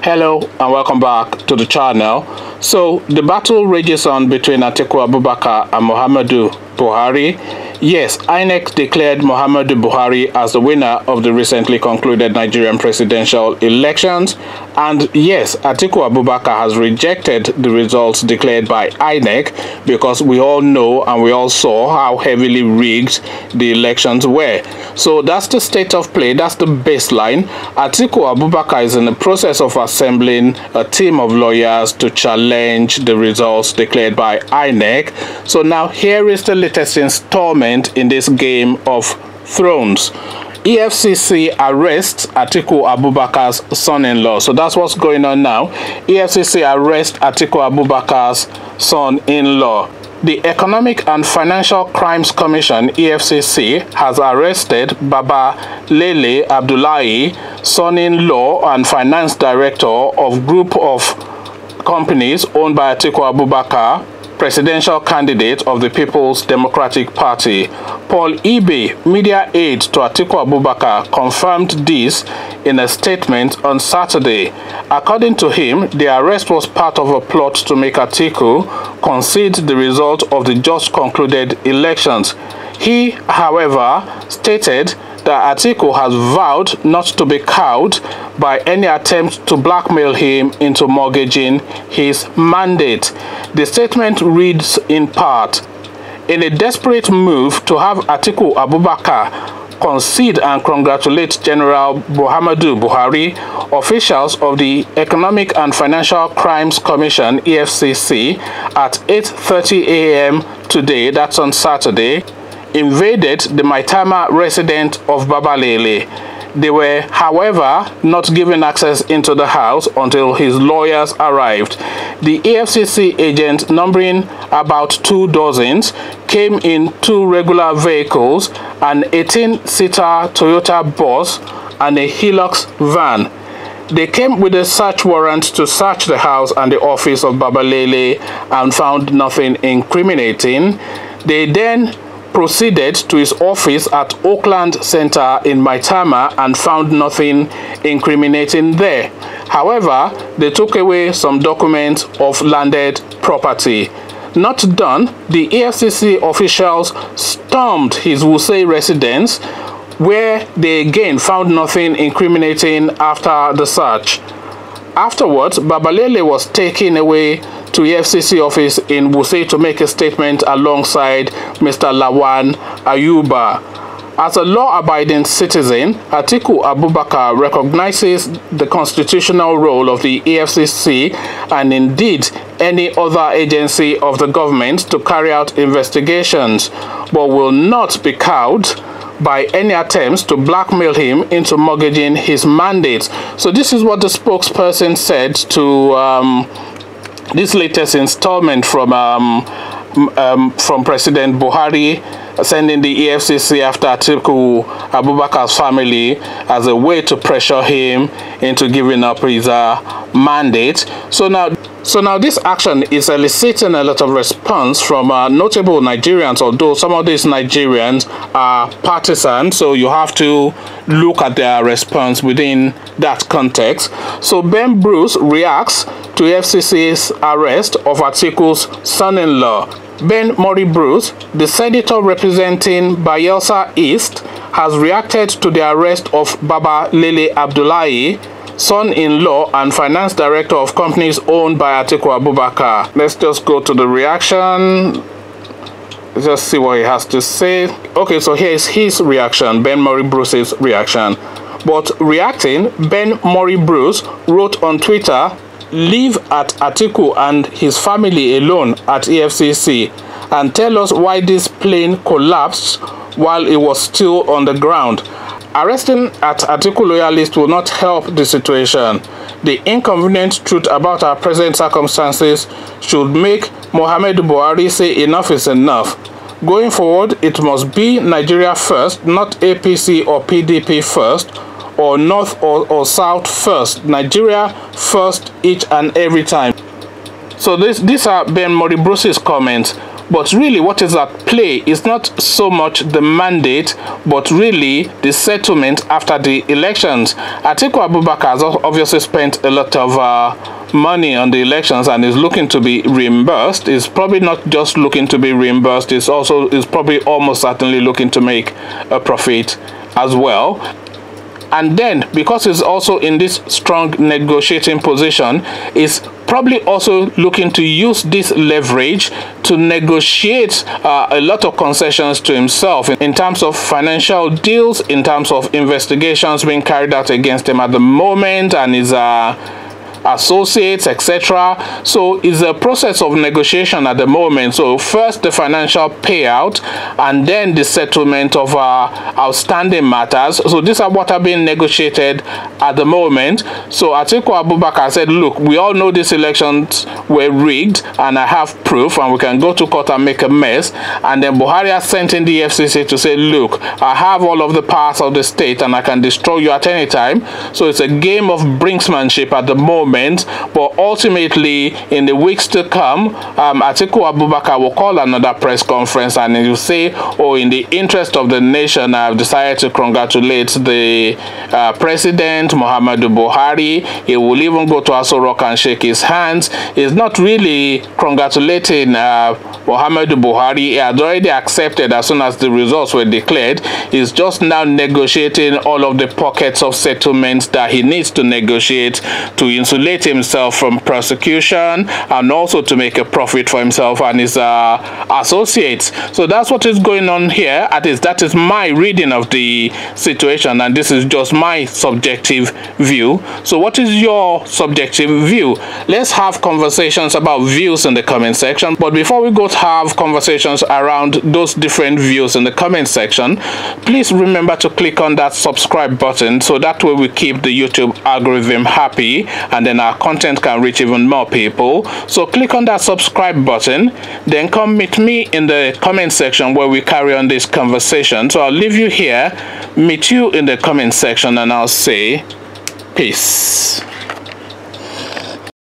Hello and welcome back to the channel. So the battle rages on between Atiku Abubakar and Mohammadu Buhari. Yes, INEC declared Mohammadu Buhari as the winner of the recently concluded Nigerian presidential elections. And yes, Atiku Abubakar has rejected the results declared by INEC because we all know and we all saw how heavily rigged the elections were. So that's the state of play, that's the baseline. Atiku Abubakar is in the process of assembling a team of lawyers to challenge the results declared by INEC. So now here is the latest installment in this game of thrones. EFCC arrests Atiku Abubakar's son-in-law. So that's what's going on now. EFCC arrests Atiku Abubakar's son-in-law. The Economic and Financial Crimes Commission, EFCC, has arrested Baba Lele Abdullahi, son-in-law and finance director of group of companies owned by Atiku Abubakar, presidential candidate of the People's Democratic Party. Paul Ibe, media aide to Atiku Abubakar, confirmed this in a statement on Saturday. According to him, the arrest was part of a plot to make Atiku concede the result of the just concluded elections. He, however, stated that Atiku has vowed not to be cowed by any attempt to blackmail him into mortgaging his mandate. The statement reads in part, "In a desperate move to have Atiku Abubakar concede and congratulate General Mohammadu Buhari, officials of the Economic and Financial Crimes Commission, EFCC, at 8:30 a.m. today, that's on Saturday, invaded the Maitama resident of Babalele. They were, however, not given access into the house until his lawyers arrived. The EFCC agents, numbering about 2 dozens, came in 2 regular vehicles, an 18-seater Toyota bus and a Hilux van. They came with a search warrant to search the house and the office of Babalele and found nothing incriminating. They then proceeded to his office at Oakland Center in Maitama and found nothing incriminating there. However, they took away some documents of landed property. Not done, the EFCC officials stormed his Wuse residence, where they again found nothing incriminating after the search. Afterwards, Babalele was taken away to EFCC office in Wuse to make a statement alongside Mr. Lawan Ayuba. As a law-abiding citizen, Atiku Abubakar recognizes the constitutional role of the EFCC and indeed any other agency of the government to carry out investigations, but will not be cowed by any attempts to blackmail him into mortgaging his mandate. So this is what the spokesperson said to this latest installment from President Buhari sending the EFCC after Atiku Abubakar's family as a way to pressure him into giving up his mandate. So now this action is eliciting a lot of response from notable Nigerians, although some of these Nigerians are partisan, so you have to look at their response within that context. So Ben Bruce reacts to FCC's arrest of Atiku's son-in-law. Ben Mori Bruce, the senator representing Bayelsa East, has reacted to the arrest of Baba Lele Abdullahi, son-in-law and finance director of companies owned by Atiku Abubakar. Let's just go to the reaction. Let's just see what he has to say. Okay, so here's his reaction, Ben Mori Bruce's reaction. But reacting, Ben Mori Bruce wrote on Twitter, "Leave at Atiku and his family alone at EFCC and tell us why this plane collapsed while it was still on the ground. Arresting at Atiku loyalists will not help the situation. The inconvenient truth about our present circumstances should make Mohammadu Buhari say enough is enough. Going forward, it must be Nigeria first, not APC or PDP first, or North or South first. Nigeria first each and every time." So these are Ben Mori Bruce's comments. But really what is at play is not so much the mandate, but really the settlement after the elections. Atiku Abubakar has obviously spent a lot of money on the elections and is looking to be reimbursed. Is probably not just looking to be reimbursed, is probably almost certainly looking to make a profit as well. And then, because he's also in this strong negotiating position, is probably also looking to use this leverage to negotiate a lot of concessions to himself in terms of financial deals, in terms of investigations being carried out against him at the moment and his associates, etc. So it's a process of negotiation at the moment. So first the financial payout and then the settlement of outstanding matters. So these are what are being negotiated at the moment. So Atiku Abubakar said, look, we all know these elections were rigged and I have proof and we can go to court and make a mess. And then Buhari has sent in the EFCC to say, look, I have all of the powers of the state and I can destroy you at any time. So it's a game of brinksmanship at the moment. But ultimately, in the weeks to come, Atiku Abubakar will call another press conference and he will say, oh, in the interest of the nation, I have decided to congratulate the president, Mohammadu Buhari. He will even go to Aso Rock and shake his hands. He's not really congratulating Mohammadu Buhari. He had already accepted as soon as the results were declared. He's just now negotiating all of the pockets of settlements that he needs to negotiate to insulate himself from prosecution and also to make a profit for himself and his associates. So that's what is going on here. At least that is my reading of the situation, and this is just my subjective view. So what is your subjective view? Let's have conversations about views in the comment section. But before we go to have conversations around those different views in the comment section, please remember to click on that subscribe button so that way we keep the YouTube algorithm happy and then our content can reach even more people. So click on that subscribe button, then come meet me in the comment section where we carry on this conversation. So I'll leave you here, meet you in the comment section, and I'll say peace.